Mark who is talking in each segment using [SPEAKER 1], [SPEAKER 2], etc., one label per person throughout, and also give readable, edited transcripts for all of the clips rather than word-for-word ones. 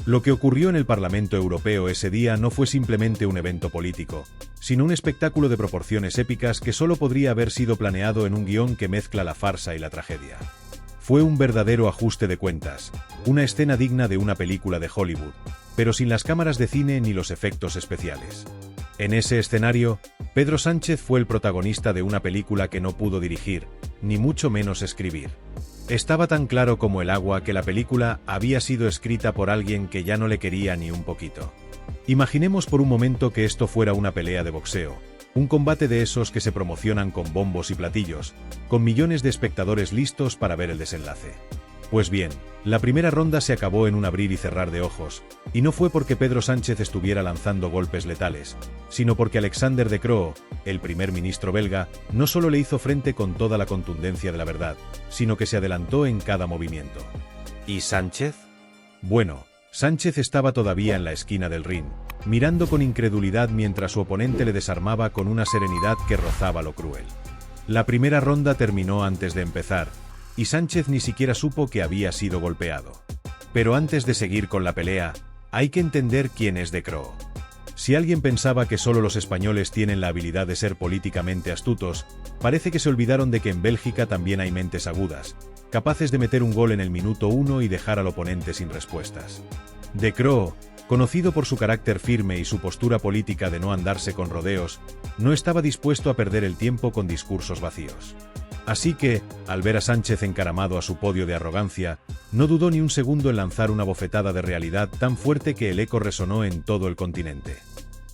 [SPEAKER 1] Lo que ocurrió en el Parlamento Europeo ese día no fue simplemente un evento político, sino un espectáculo de proporciones épicas que solo podría haber sido planeado en un guión que mezcla la farsa y la tragedia. Fue un verdadero ajuste de cuentas, una escena digna de una película de Hollywood, pero sin las cámaras de cine ni los efectos especiales. En ese escenario, Pedro Sánchez fue el protagonista de una película que no pudo dirigir, ni mucho menos escribir. Estaba tan claro como el agua que la película había sido escrita por alguien que ya no le quería ni un poquito. Imaginemos por un momento que esto fuera una pelea de boxeo, un combate de esos que se promocionan con bombos y platillos, con millones de espectadores listos para ver el desenlace. Pues bien, la primera ronda se acabó en un abrir y cerrar de ojos, y no fue porque Pedro Sánchez estuviera lanzando golpes letales, sino porque Alexander De Croo, el primer ministro belga, no solo le hizo frente con toda la contundencia de la verdad, sino que se adelantó en cada movimiento.
[SPEAKER 2] ¿Y Sánchez?
[SPEAKER 1] Bueno, Sánchez estaba todavía en la esquina del ring, mirando con incredulidad mientras su oponente le desarmaba con una serenidad que rozaba lo cruel. La primera ronda terminó antes de empezar, y Sánchez ni siquiera supo que había sido golpeado. Pero antes de seguir con la pelea, hay que entender quién es De Croo. Si alguien pensaba que solo los españoles tienen la habilidad de ser políticamente astutos, parece que se olvidaron de que en Bélgica también hay mentes agudas, capaces de meter un gol en el minuto 1 y dejar al oponente sin respuestas. De Croo, conocido por su carácter firme y su postura política de no andarse con rodeos, no estaba dispuesto a perder el tiempo con discursos vacíos. Así que, al ver a Sánchez encaramado a su podio de arrogancia, no dudó ni un segundo en lanzar una bofetada de realidad tan fuerte que el eco resonó en todo el continente.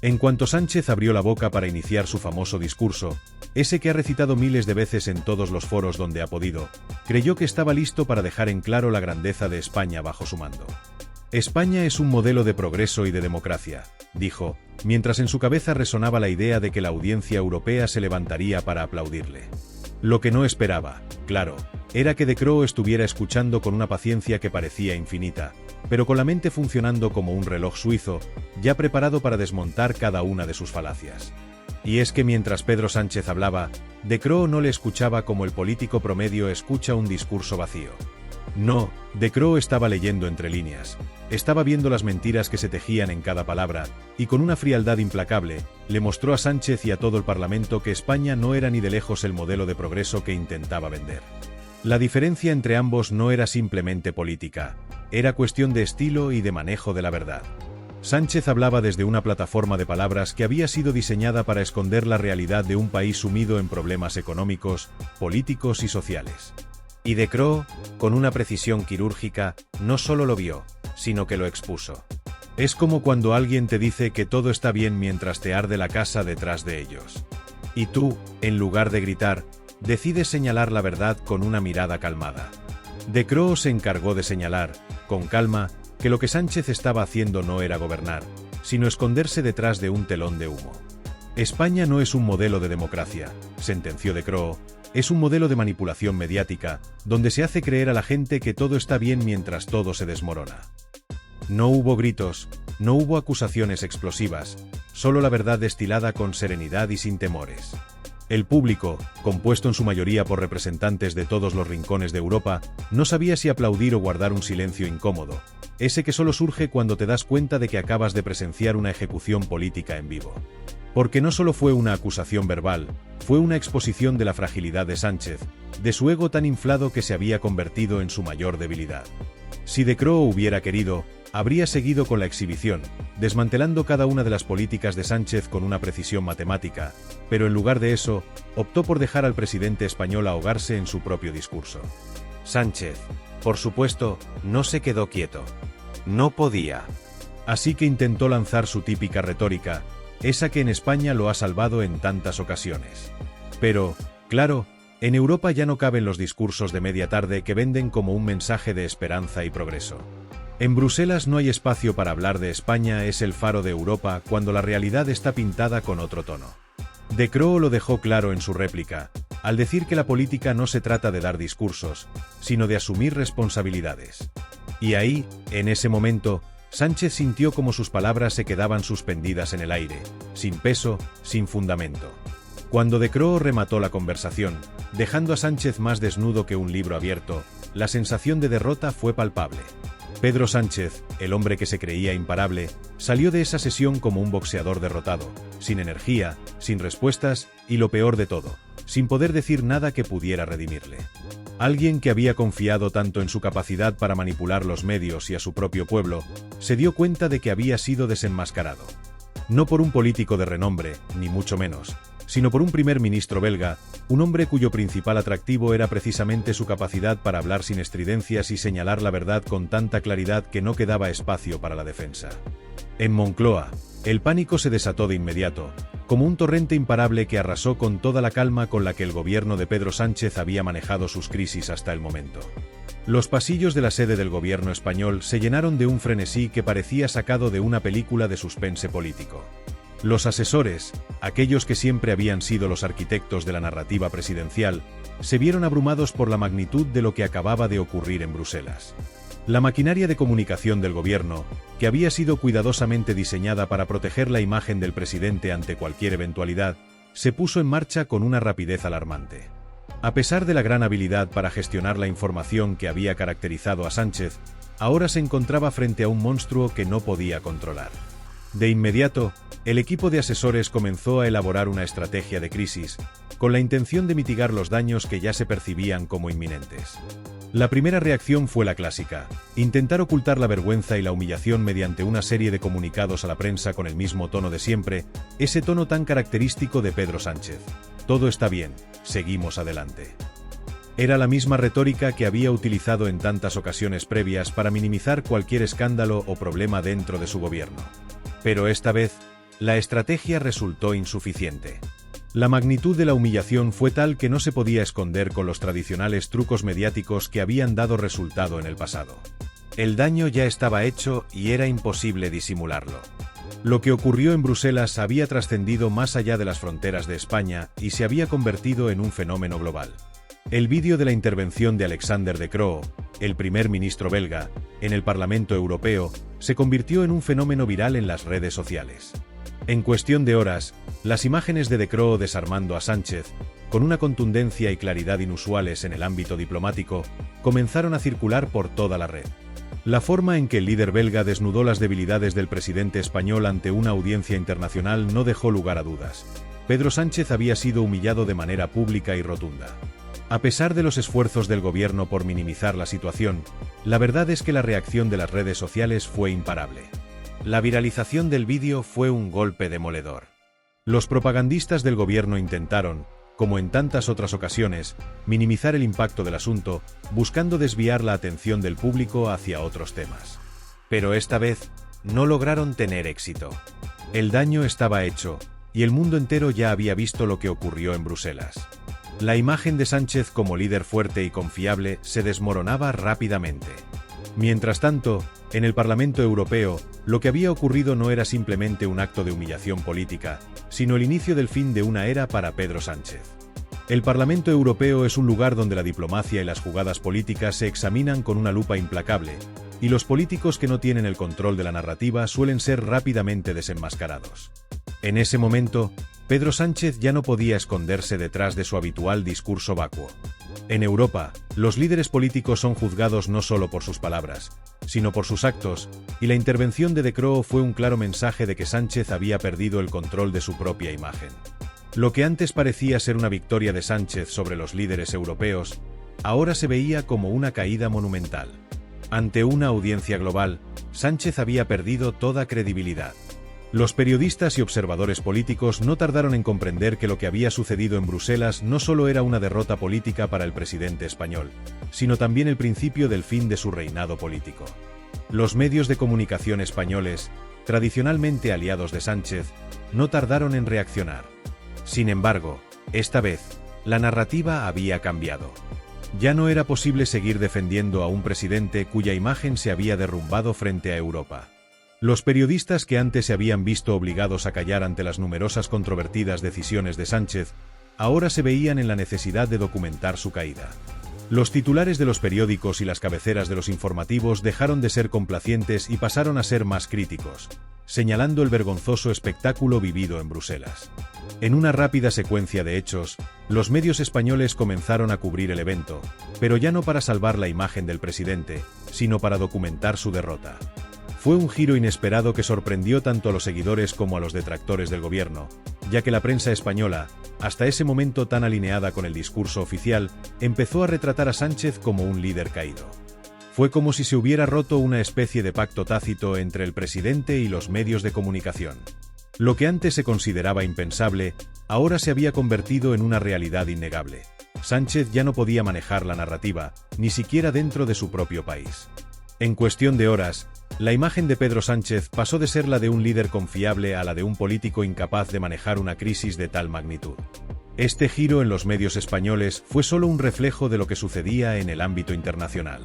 [SPEAKER 1] En cuanto Sánchez abrió la boca para iniciar su famoso discurso, ese que ha recitado miles de veces en todos los foros donde ha podido, creyó que estaba listo para dejar en claro la grandeza de España bajo su mando. España es un modelo de progreso y de democracia, dijo, mientras en su cabeza resonaba la idea de que la audiencia europea se levantaría para aplaudirle. Lo que no esperaba, claro, era que De Croo estuviera escuchando con una paciencia que parecía infinita, pero con la mente funcionando como un reloj suizo, ya preparado para desmontar cada una de sus falacias. Y es que mientras Pedro Sánchez hablaba, De Croo no le escuchaba como el político promedio escucha un discurso vacío. No, De Croo estaba leyendo entre líneas, estaba viendo las mentiras que se tejían en cada palabra, y con una frialdad implacable, le mostró a Sánchez y a todo el Parlamento que España no era ni de lejos el modelo de progreso que intentaba vender. La diferencia entre ambos no era simplemente política, era cuestión de estilo y de manejo de la verdad. Sánchez hablaba desde una plataforma de palabras que había sido diseñada para esconder la realidad de un país sumido en problemas económicos, políticos y sociales. Y De Croo, con una precisión quirúrgica, no solo lo vio, sino que lo expuso. Es como cuando alguien te dice que todo está bien mientras te arde la casa detrás de ellos. Y tú, en lugar de gritar, decides señalar la verdad con una mirada calmada. De Croo se encargó de señalar, con calma, que lo que Sánchez estaba haciendo no era gobernar, sino esconderse detrás de un telón de humo. España no es un modelo de democracia, sentenció De Croo, es un modelo de manipulación mediática, donde se hace creer a la gente que todo está bien mientras todo se desmorona. No hubo gritos, no hubo acusaciones explosivas, solo la verdad destilada con serenidad y sin temores. El público, compuesto en su mayoría por representantes de todos los rincones de Europa, no sabía si aplaudir o guardar un silencio incómodo, ese que solo surge cuando te das cuenta de que acabas de presenciar una ejecución política en vivo. Porque no solo fue una acusación verbal, fue una exposición de la fragilidad de Sánchez, de su ego tan inflado que se había convertido en su mayor debilidad. Si De Croo hubiera querido, habría seguido con la exhibición, desmantelando cada una de las políticas de Sánchez con una precisión matemática, pero en lugar de eso, optó por dejar al presidente español ahogarse en su propio discurso.
[SPEAKER 2] Sánchez, por supuesto, no se quedó quieto. No podía.
[SPEAKER 1] Así que intentó lanzar su típica retórica, esa que en España lo ha salvado en tantas ocasiones. Pero, claro, en Europa ya no caben los discursos de media tarde que venden como un mensaje de esperanza y progreso. En Bruselas no hay espacio para hablar de España es el faro de Europa cuando la realidad está pintada con otro tono. De Croo lo dejó claro en su réplica, al decir que la política no se trata de dar discursos, sino de asumir responsabilidades. Y ahí, en ese momento, Sánchez sintió como sus palabras se quedaban suspendidas en el aire, sin peso, sin fundamento. Cuando De Croo remató la conversación, dejando a Sánchez más desnudo que un libro abierto, la sensación de derrota fue palpable. Pedro Sánchez, el hombre que se creía imparable, salió de esa sesión como un boxeador derrotado, sin energía, sin respuestas y lo peor de todo, sin poder decir nada que pudiera redimirle. Alguien que había confiado tanto en su capacidad para manipular los medios y a su propio pueblo, se dio cuenta de que había sido desenmascarado. No por un político de renombre, ni mucho menos, sino por un primer ministro belga, un hombre cuyo principal atractivo era precisamente su capacidad para hablar sin estridencias y señalar la verdad con tanta claridad que no quedaba espacio para la defensa. En Moncloa, el pánico se desató de inmediato, como un torrente imparable que arrasó con toda la calma con la que el gobierno de Pedro Sánchez había manejado sus crisis hasta el momento. Los pasillos de la sede del gobierno español se llenaron de un frenesí que parecía sacado de una película de suspense político. Los asesores, aquellos que siempre habían sido los arquitectos de la narrativa presidencial, se vieron abrumados por la magnitud de lo que acababa de ocurrir en Bruselas. La maquinaria de comunicación del gobierno, que había sido cuidadosamente diseñada para proteger la imagen del presidente ante cualquier eventualidad, se puso en marcha con una rapidez alarmante. A pesar de la gran habilidad para gestionar la información que había caracterizado a Sánchez, ahora se encontraba frente a un monstruo que no podía controlar. De inmediato, el equipo de asesores comenzó a elaborar una estrategia de crisis, con la intención de mitigar los daños que ya se percibían como inminentes. La primera reacción fue la clásica: intentar ocultar la vergüenza y la humillación mediante una serie de comunicados a la prensa con el mismo tono de siempre, ese tono tan característico de Pedro Sánchez. Todo está bien, seguimos adelante. Era la misma retórica que había utilizado en tantas ocasiones previas para minimizar cualquier escándalo o problema dentro de su gobierno. Pero esta vez, la estrategia resultó insuficiente. La magnitud de la humillación fue tal que no se podía esconder con los tradicionales trucos mediáticos que habían dado resultado en el pasado. El daño ya estaba hecho y era imposible disimularlo. Lo que ocurrió en Bruselas había trascendido más allá de las fronteras de España y se había convertido en un fenómeno global. El vídeo de la intervención de Alexander De Croo, el primer ministro belga, en el Parlamento Europeo, se convirtió en un fenómeno viral en las redes sociales. En cuestión de horas, las imágenes de De Croo desarmando a Sánchez, con una contundencia y claridad inusuales en el ámbito diplomático, comenzaron a circular por toda la red. La forma en que el líder belga desnudó las debilidades del presidente español ante una audiencia internacional no dejó lugar a dudas. Pedro Sánchez había sido humillado de manera pública y rotunda. A pesar de los esfuerzos del gobierno por minimizar la situación, la verdad es que la reacción de las redes sociales fue imparable. La viralización del vídeo fue un golpe demoledor. Los propagandistas del gobierno intentaron, como en tantas otras ocasiones, minimizar el impacto del asunto, buscando desviar la atención del público hacia otros temas. Pero esta vez, no lograron tener éxito. El daño estaba hecho, y el mundo entero ya había visto lo que ocurrió en Bruselas. La imagen de Sánchez como líder fuerte y confiable se desmoronaba rápidamente. Mientras tanto, en el Parlamento Europeo, lo que había ocurrido no era simplemente un acto de humillación política, sino el inicio del fin de una era para Pedro Sánchez. El Parlamento Europeo es un lugar donde la diplomacia y las jugadas políticas se examinan con una lupa implacable, y los políticos que no tienen el control de la narrativa suelen ser rápidamente desenmascarados. En ese momento, Pedro Sánchez ya no podía esconderse detrás de su habitual discurso vacuo. En Europa, los líderes políticos son juzgados no solo por sus palabras, sino por sus actos, y la intervención de De Croo fue un claro mensaje de que Sánchez había perdido el control de su propia imagen. Lo que antes parecía ser una victoria de Sánchez sobre los líderes europeos, ahora se veía como una caída monumental. Ante una audiencia global, Sánchez había perdido toda credibilidad. Los periodistas y observadores políticos no tardaron en comprender que lo que había sucedido en Bruselas no solo era una derrota política para el presidente español, sino también el principio del fin de su reinado político. Los medios de comunicación españoles, tradicionalmente aliados de Sánchez, no tardaron en reaccionar. Sin embargo, esta vez, la narrativa había cambiado. Ya no era posible seguir defendiendo a un presidente cuya imagen se había derrumbado frente a Europa. Los periodistas que antes se habían visto obligados a callar ante las numerosas controvertidas decisiones de Sánchez, ahora se veían en la necesidad de documentar su caída. Los titulares de los periódicos y las cabeceras de los informativos dejaron de ser complacientes y pasaron a ser más críticos. señalando el vergonzoso espectáculo vivido en Bruselas. En una rápida secuencia de hechos, los medios españoles comenzaron a cubrir el evento, pero ya no para salvar la imagen del presidente, sino para documentar su derrota. Fue un giro inesperado que sorprendió tanto a los seguidores como a los detractores del gobierno, ya que la prensa española, hasta ese momento tan alineada con el discurso oficial, empezó a retratar a Sánchez como un líder caído. Fue como si se hubiera roto una especie de pacto tácito entre el presidente y los medios de comunicación. Lo que antes se consideraba impensable, ahora se había convertido en una realidad innegable. Sánchez ya no podía manejar la narrativa, ni siquiera dentro de su propio país. En cuestión de horas, la imagen de Pedro Sánchez pasó de ser la de un líder confiable a la de un político incapaz de manejar una crisis de tal magnitud. Este giro en los medios españoles fue solo un reflejo de lo que sucedía en el ámbito internacional.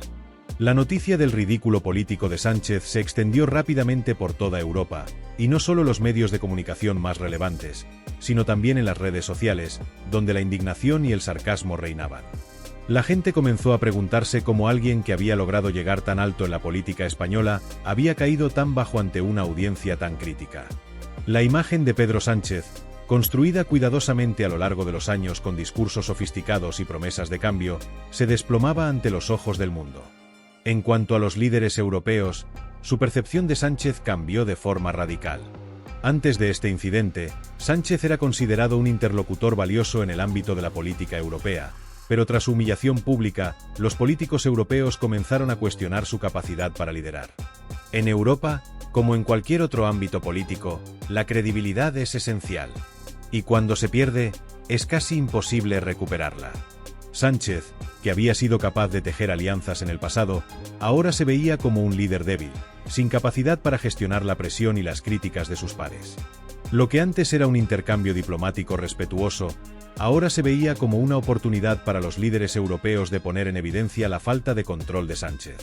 [SPEAKER 1] La noticia del ridículo político de Sánchez se extendió rápidamente por toda Europa, y no solo los medios de comunicación más relevantes, sino también en las redes sociales, donde la indignación y el sarcasmo reinaban. La gente comenzó a preguntarse cómo alguien que había logrado llegar tan alto en la política española había caído tan bajo ante una audiencia tan crítica. La imagen de Pedro Sánchez, construida cuidadosamente a lo largo de los años con discursos sofisticados y promesas de cambio, se desplomaba ante los ojos del mundo. En cuanto a los líderes europeos, su percepción de Sánchez cambió de forma radical. Antes de este incidente, Sánchez era considerado un interlocutor valioso en el ámbito de la política europea, pero tras su humillación pública, los políticos europeos comenzaron a cuestionar su capacidad para liderar. En Europa, como en cualquier otro ámbito político, la credibilidad es esencial. Y cuando se pierde, es casi imposible recuperarla. Sánchez, que había sido capaz de tejer alianzas en el pasado, ahora se veía como un líder débil, sin capacidad para gestionar la presión y las críticas de sus pares. Lo que antes era un intercambio diplomático respetuoso, ahora se veía como una oportunidad para los líderes europeos de poner en evidencia la falta de control de Sánchez.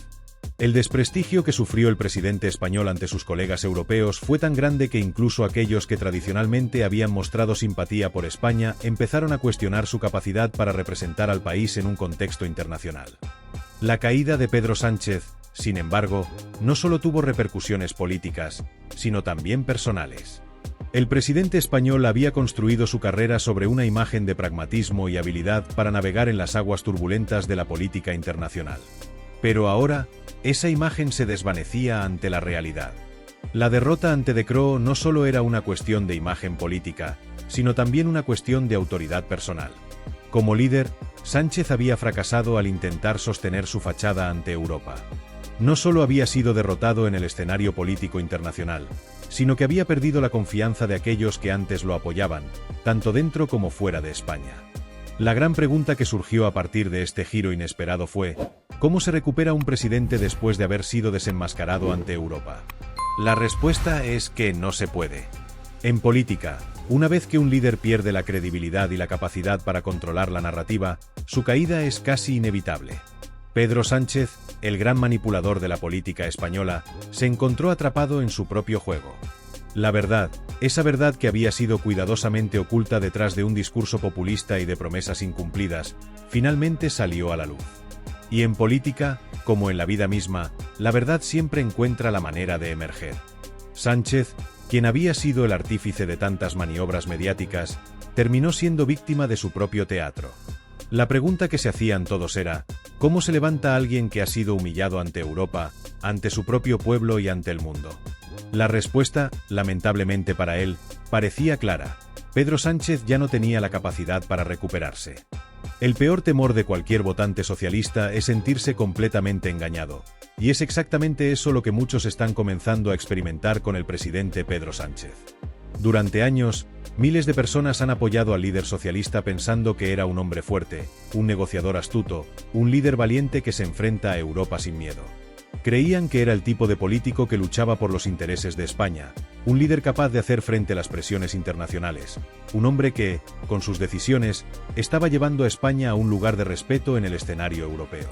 [SPEAKER 1] El desprestigio que sufrió el presidente español ante sus colegas europeos fue tan grande que incluso aquellos que tradicionalmente habían mostrado simpatía por España empezaron a cuestionar su capacidad para representar al país en un contexto internacional. La caída de Pedro Sánchez, sin embargo, no solo tuvo repercusiones políticas, sino también personales. El presidente español había construido su carrera sobre una imagen de pragmatismo y habilidad para navegar en las aguas turbulentas de la política internacional. Pero ahora, esa imagen se desvanecía ante la realidad. La derrota ante De Croo no solo era una cuestión de imagen política, sino también una cuestión de autoridad personal. Como líder, Sánchez había fracasado al intentar sostener su fachada ante Europa. No solo había sido derrotado en el escenario político internacional, sino que había perdido la confianza de aquellos que antes lo apoyaban, tanto dentro como fuera de España. La gran pregunta que surgió a partir de este giro inesperado fue: ¿cómo se recupera un presidente después de haber sido desenmascarado ante Europa? La respuesta es que no se puede. En política, una vez que un líder pierde la credibilidad y la capacidad para controlar la narrativa, su caída es casi inevitable. Pedro Sánchez, el gran manipulador de la política española, se encontró atrapado en su propio juego. La verdad, esa verdad que había sido cuidadosamente oculta detrás de un discurso populista y de promesas incumplidas, finalmente salió a la luz. Y en política, como en la vida misma, la verdad siempre encuentra la manera de emerger. Sánchez, quien había sido el artífice de tantas maniobras mediáticas, terminó siendo víctima de su propio teatro. La pregunta que se hacían todos era: ¿cómo se levanta alguien que ha sido humillado ante Europa, ante su propio pueblo y ante el mundo? La respuesta, lamentablemente para él, parecía clara: Pedro Sánchez ya no tenía la capacidad para recuperarse. El peor temor de cualquier votante socialista es sentirse completamente engañado, y es exactamente eso lo que muchos están comenzando a experimentar con el presidente Pedro Sánchez. Durante años, miles de personas han apoyado al líder socialista pensando que era un hombre fuerte, un negociador astuto, un líder valiente que se enfrenta a Europa sin miedo. Creían que era el tipo de político que luchaba por los intereses de España, un líder capaz de hacer frente a las presiones internacionales, un hombre que, con sus decisiones, estaba llevando a España a un lugar de respeto en el escenario europeo.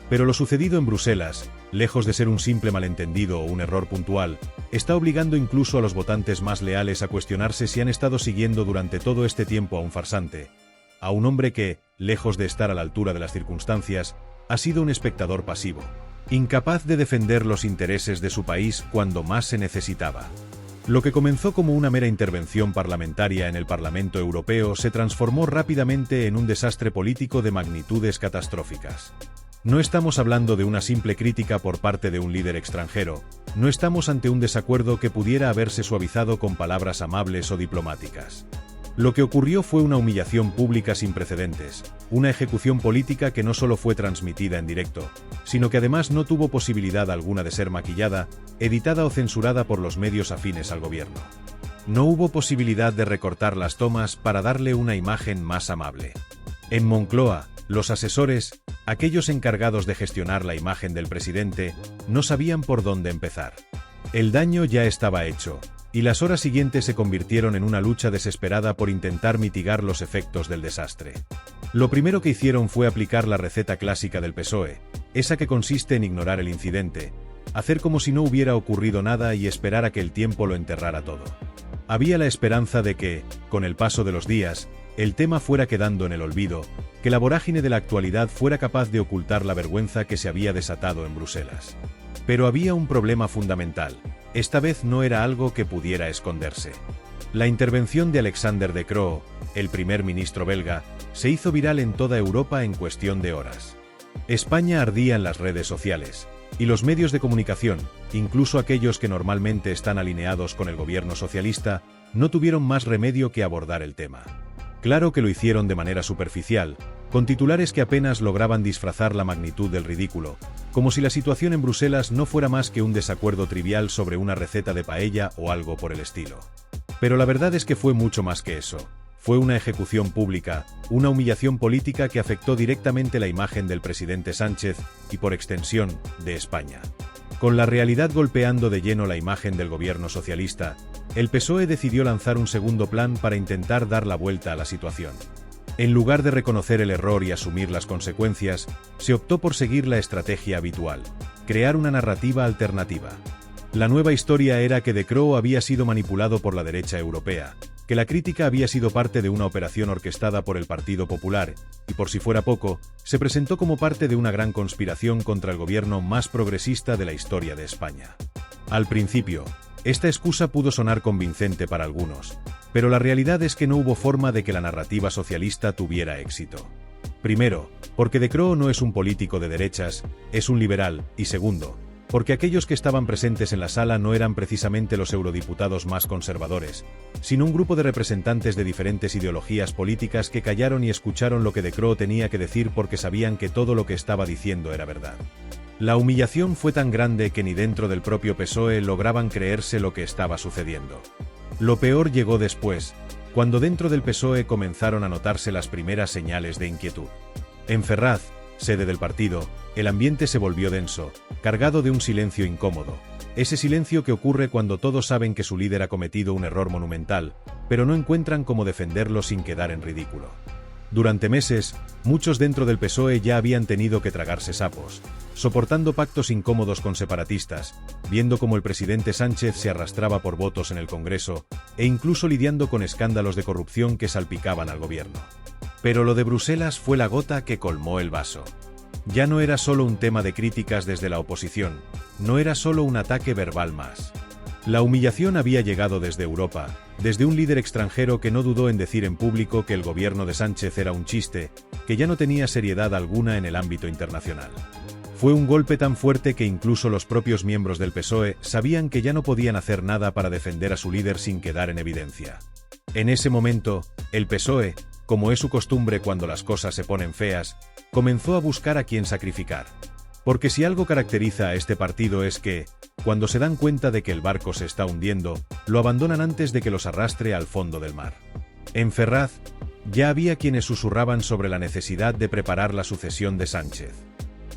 [SPEAKER 1] Pero lo sucedido en Bruselas, lejos de ser un simple malentendido o un error puntual, está obligando incluso a los votantes más leales a cuestionarse si han estado siguiendo durante todo este tiempo a un farsante, a un hombre que, lejos de estar a la altura de las circunstancias, ha sido un espectador pasivo, incapaz de defender los intereses de su país cuando más se necesitaba. Lo que comenzó como una mera intervención parlamentaria en el Parlamento Europeo se transformó rápidamente en un desastre político de magnitudes catastróficas. No estamos hablando de una simple crítica por parte de un líder extranjero, no estamos ante un desacuerdo que pudiera haberse suavizado con palabras amables o diplomáticas. Lo que ocurrió fue una humillación pública sin precedentes, una ejecución política que no solo fue transmitida en directo, sino que además no tuvo posibilidad alguna de ser maquillada, editada o censurada por los medios afines al gobierno. No hubo posibilidad de recortar las tomas para darle una imagen más amable. En Moncloa, los asesores, aquellos encargados de gestionar la imagen del presidente, no sabían por dónde empezar. El daño ya estaba hecho, y las horas siguientes se convirtieron en una lucha desesperada por intentar mitigar los efectos del desastre. Lo primero que hicieron fue aplicar la receta clásica del PSOE, esa que consiste en ignorar el incidente, hacer como si no hubiera ocurrido nada y esperar a que el tiempo lo enterrara todo. Había la esperanza de que, con el paso de los días, el tema fuera quedando en el olvido, que la vorágine de la actualidad fuera capaz de ocultar la vergüenza que se había desatado en Bruselas. Pero había un problema fundamental. Esta vez no era algo que pudiera esconderse. La intervención de Alexander De Croo, el primer ministro belga, se hizo viral en toda Europa en cuestión de horas. España ardía en las redes sociales, y los medios de comunicación, incluso aquellos que normalmente están alineados con el gobierno socialista, no tuvieron más remedio que abordar el tema. Claro que lo hicieron de manera superficial, con titulares que apenas lograban disfrazar la magnitud del ridículo, como si la situación en Bruselas no fuera más que un desacuerdo trivial sobre una receta de paella o algo por el estilo. Pero la verdad es que fue mucho más que eso. Fue una ejecución pública, una humillación política que afectó directamente la imagen del presidente Sánchez y, por extensión, de España. Con la realidad golpeando de lleno la imagen del gobierno socialista, el PSOE decidió lanzar un segundo plan para intentar dar la vuelta a la situación. En lugar de reconocer el error y asumir las consecuencias, se optó por seguir la estrategia habitual: crear una narrativa alternativa. La nueva historia era que De Croo había sido manipulado por la derecha europea, que la crítica había sido parte de una operación orquestada por el Partido Popular, y por si fuera poco, se presentó como parte de una gran conspiración contra el gobierno más progresista de la historia de España. Al principio, esta excusa pudo sonar convincente para algunos, pero la realidad es que no hubo forma de que la narrativa socialista tuviera éxito. Primero, porque De Croo no es un político de derechas, es un liberal, y segundo, porque aquellos que estaban presentes en la sala no eran precisamente los eurodiputados más conservadores, sino un grupo de representantes de diferentes ideologías políticas que callaron y escucharon lo que De Croo tenía que decir porque sabían que todo lo que estaba diciendo era verdad. La humillación fue tan grande que ni dentro del propio PSOE lograban creerse lo que estaba sucediendo. Lo peor llegó después, cuando dentro del PSOE comenzaron a notarse las primeras señales de inquietud. En Ferraz, sede del partido, el ambiente se volvió denso, cargado de un silencio incómodo, ese silencio que ocurre cuando todos saben que su líder ha cometido un error monumental, pero no encuentran cómo defenderlo sin quedar en ridículo. Durante meses, muchos dentro del PSOE ya habían tenido que tragarse sapos, soportando pactos incómodos con separatistas, viendo cómo el presidente Sánchez se arrastraba por votos en el Congreso, e incluso lidiando con escándalos de corrupción que salpicaban al gobierno. Pero lo de Bruselas fue la gota que colmó el vaso. Ya no era solo un tema de críticas desde la oposición, no era solo un ataque verbal más. La humillación había llegado desde Europa, desde un líder extranjero que no dudó en decir en público que el gobierno de Sánchez era un chiste, que ya no tenía seriedad alguna en el ámbito internacional. Fue un golpe tan fuerte que incluso los propios miembros del PSOE sabían que ya no podían hacer nada para defender a su líder sin quedar en evidencia. En ese momento, el PSOE, como es su costumbre cuando las cosas se ponen feas, comenzó a buscar a quién sacrificar. Porque si algo caracteriza a este partido es que, cuando se dan cuenta de que el barco se está hundiendo, lo abandonan antes de que los arrastre al fondo del mar. En Ferraz, ya había quienes susurraban sobre la necesidad de preparar la sucesión de Sánchez.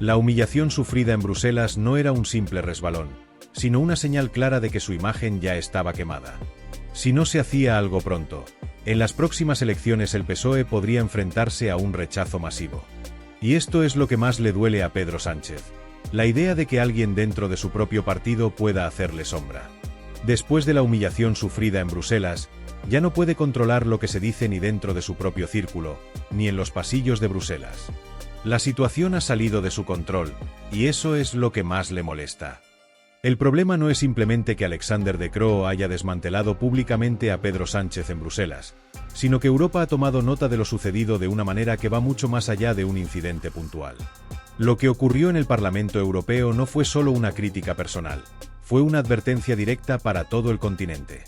[SPEAKER 1] La humillación sufrida en Bruselas no era un simple resbalón, sino una señal clara de que su imagen ya estaba quemada. Si no se hacía algo pronto, en las próximas elecciones el PSOE podría enfrentarse a un rechazo masivo. Y esto es lo que más le duele a Pedro Sánchez: la idea de que alguien dentro de su propio partido pueda hacerle sombra. Después de la humillación sufrida en Bruselas, ya no puede controlar lo que se dice ni dentro de su propio círculo, ni en los pasillos de Bruselas. La situación ha salido de su control, y eso es lo que más le molesta. El problema no es simplemente que Alexander De Croo haya desmantelado públicamente a Pedro Sánchez en Bruselas, sino que Europa ha tomado nota de lo sucedido de una manera que va mucho más allá de un incidente puntual. Lo que ocurrió en el Parlamento Europeo no fue solo una crítica personal, fue una advertencia directa para todo el continente.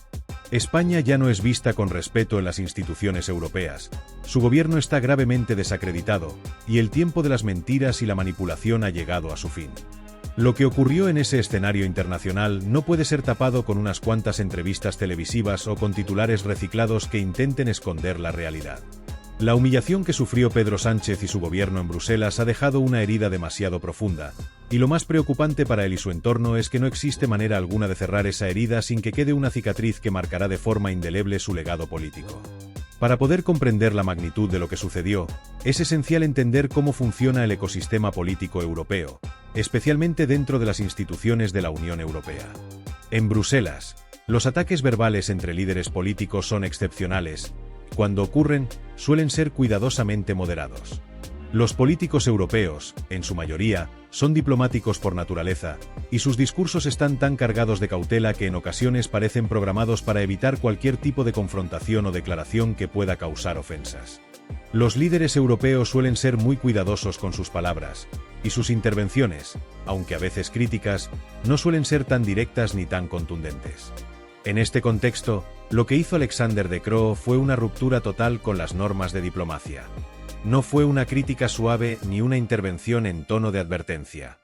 [SPEAKER 1] España ya no es vista con respeto en las instituciones europeas, su gobierno está gravemente desacreditado, y el tiempo de las mentiras y la manipulación ha llegado a su fin. Lo que ocurrió en ese escenario internacional no puede ser tapado con unas cuantas entrevistas televisivas o con titulares reciclados que intenten esconder la realidad. La humillación que sufrió Pedro Sánchez y su gobierno en Bruselas ha dejado una herida demasiado profunda, y lo más preocupante para él y su entorno es que no existe manera alguna de cerrar esa herida sin que quede una cicatriz que marcará de forma indeleble su legado político. Para poder comprender la magnitud de lo que sucedió, es esencial entender cómo funciona el ecosistema político europeo, especialmente dentro de las instituciones de la Unión Europea. En Bruselas, los ataques verbales entre líderes políticos son excepcionales. Cuando ocurren, suelen ser cuidadosamente moderados. Los políticos europeos, en su mayoría, son diplomáticos por naturaleza, y sus discursos están tan cargados de cautela que en ocasiones parecen programados para evitar cualquier tipo de confrontación o declaración que pueda causar ofensas. Los líderes europeos suelen ser muy cuidadosos con sus palabras, y sus intervenciones, aunque a veces críticas, no suelen ser tan directas ni tan contundentes. En este contexto, lo que hizo Alexander De Croo fue una ruptura total con las normas de diplomacia. No fue una crítica suave ni una intervención en tono de advertencia.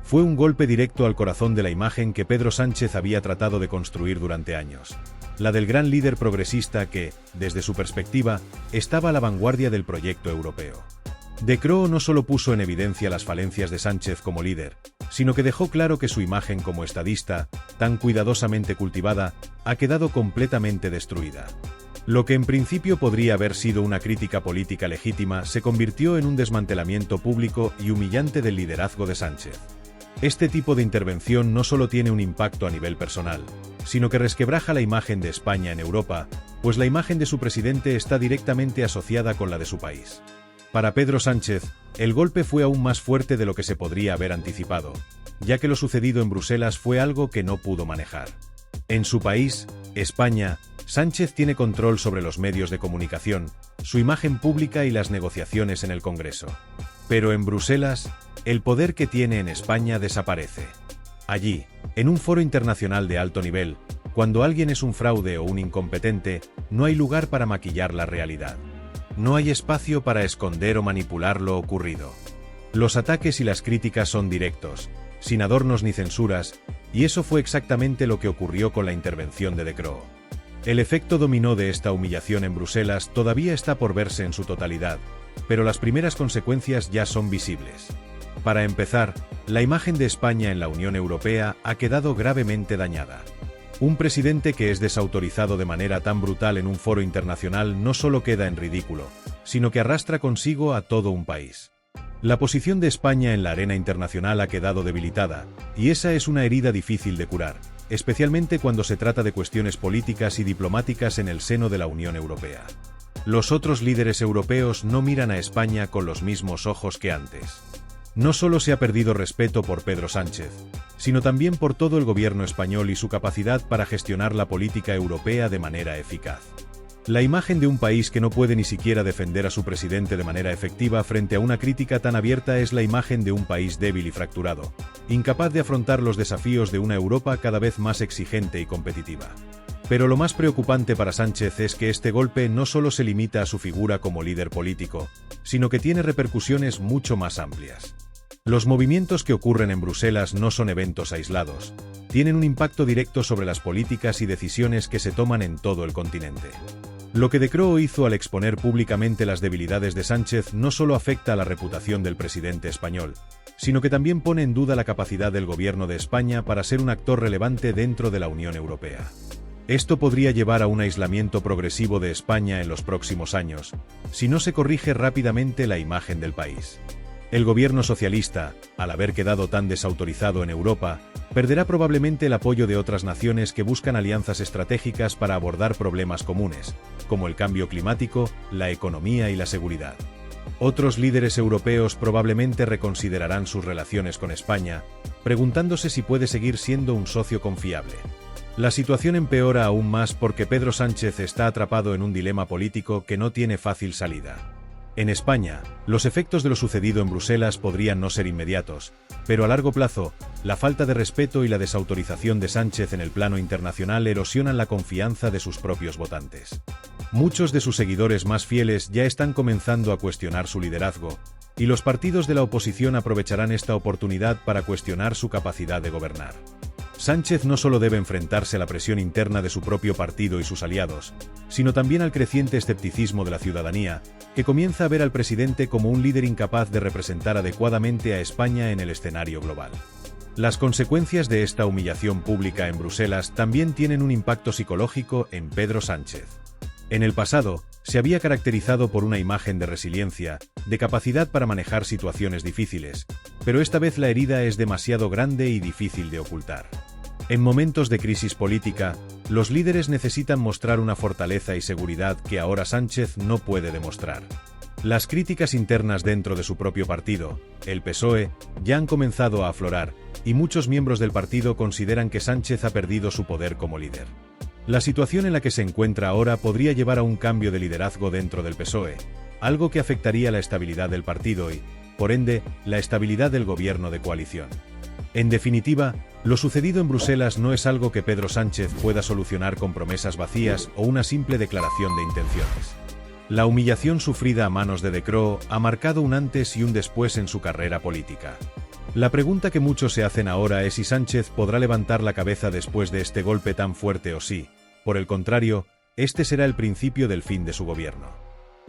[SPEAKER 1] Fue un golpe directo al corazón de la imagen que Pedro Sánchez había tratado de construir durante años. La del gran líder progresista que, desde su perspectiva, estaba a la vanguardia del proyecto europeo. De Croo no solo puso en evidencia las falencias de Sánchez como líder, sino que dejó claro que su imagen como estadista, tan cuidadosamente cultivada, ha quedado completamente destruida. Lo que en principio podría haber sido una crítica política legítima se convirtió en un desmantelamiento público y humillante del liderazgo de Sánchez. Este tipo de intervención no solo tiene un impacto a nivel personal, sino que resquebraja la imagen de España en Europa, pues la imagen de su presidente está directamente asociada con la de su país. Para Pedro Sánchez, el golpe fue aún más fuerte de lo que se podría haber anticipado, ya que lo sucedido en Bruselas fue algo que no pudo manejar. En su país, España, Sánchez tiene control sobre los medios de comunicación, su imagen pública y las negociaciones en el Congreso. Pero en Bruselas, el poder que tiene en España desaparece. Allí, en un foro internacional de alto nivel, cuando alguien es un fraude o un incompetente, no hay lugar para maquillar la realidad. No hay espacio para esconder o manipular lo ocurrido. Los ataques y las críticas son directos, sin adornos ni censuras, y eso fue exactamente lo que ocurrió con la intervención de De Croo. El efecto dominó de esta humillación en Bruselas todavía está por verse en su totalidad, pero las primeras consecuencias ya son visibles. Para empezar, la imagen de España en la Unión Europea ha quedado gravemente dañada. Un presidente que es desautorizado de manera tan brutal en un foro internacional no solo queda en ridículo, sino que arrastra consigo a todo un país. La posición de España en la arena internacional ha quedado debilitada, y esa es una herida difícil de curar, especialmente cuando se trata de cuestiones políticas y diplomáticas en el seno de la Unión Europea. Los otros líderes europeos no miran a España con los mismos ojos que antes. No solo se ha perdido respeto por Pedro Sánchez, sino también por todo el gobierno español y su capacidad para gestionar la política europea de manera eficaz. La imagen de un país que no puede ni siquiera defender a su presidente de manera efectiva frente a una crítica tan abierta es la imagen de un país débil y fracturado, incapaz de afrontar los desafíos de una Europa cada vez más exigente y competitiva. Pero lo más preocupante para Sánchez es que este golpe no solo se limita a su figura como líder político, sino que tiene repercusiones mucho más amplias. Los movimientos que ocurren en Bruselas no son eventos aislados, tienen un impacto directo sobre las políticas y decisiones que se toman en todo el continente. Lo que De Croo hizo al exponer públicamente las debilidades de Sánchez no solo afecta a la reputación del presidente español, sino que también pone en duda la capacidad del gobierno de España para ser un actor relevante dentro de la Unión Europea. Esto podría llevar a un aislamiento progresivo de España en los próximos años, si no se corrige rápidamente la imagen del país. El gobierno socialista, al haber quedado tan desautorizado en Europa, perderá probablemente el apoyo de otras naciones que buscan alianzas estratégicas para abordar problemas comunes, como el cambio climático, la economía y la seguridad. Otros líderes europeos probablemente reconsiderarán sus relaciones con España, preguntándose si puede seguir siendo un socio confiable. La situación empeora aún más porque Pedro Sánchez está atrapado en un dilema político que no tiene fácil salida. En España, los efectos de lo sucedido en Bruselas podrían no ser inmediatos, pero a largo plazo, la falta de respeto y la desautorización de Sánchez en el plano internacional erosionan la confianza de sus propios votantes. Muchos de sus seguidores más fieles ya están comenzando a cuestionar su liderazgo, y los partidos de la oposición aprovecharán esta oportunidad para cuestionar su capacidad de gobernar. Sánchez no solo debe enfrentarse a la presión interna de su propio partido y sus aliados, sino también al creciente escepticismo de la ciudadanía, que comienza a ver al presidente como un líder incapaz de representar adecuadamente a España en el escenario global. Las consecuencias de esta humillación pública en Bruselas también tienen un impacto psicológico en Pedro Sánchez. En el pasado, se había caracterizado por una imagen de resiliencia, de capacidad para manejar situaciones difíciles, pero esta vez la herida es demasiado grande y difícil de ocultar. En momentos de crisis política, los líderes necesitan mostrar una fortaleza y seguridad que ahora Sánchez no puede demostrar. Las críticas internas dentro de su propio partido, el PSOE, ya han comenzado a aflorar, y muchos miembros del partido consideran que Sánchez ha perdido su poder como líder. La situación en la que se encuentra ahora podría llevar a un cambio de liderazgo dentro del PSOE, algo que afectaría la estabilidad del partido y, por ende, la estabilidad del gobierno de coalición. En definitiva, lo sucedido en Bruselas no es algo que Pedro Sánchez pueda solucionar con promesas vacías o una simple declaración de intenciones. La humillación sufrida a manos de De Croo ha marcado un antes y un después en su carrera política. La pregunta que muchos se hacen ahora es si Sánchez podrá levantar la cabeza después de este golpe tan fuerte o si, por el contrario, este será el principio del fin de su gobierno.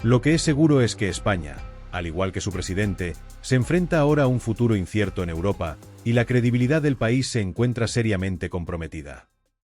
[SPEAKER 1] Lo que es seguro es que España, al igual que su presidente, se enfrenta ahora a un futuro incierto en Europa, y la credibilidad del país se encuentra seriamente comprometida.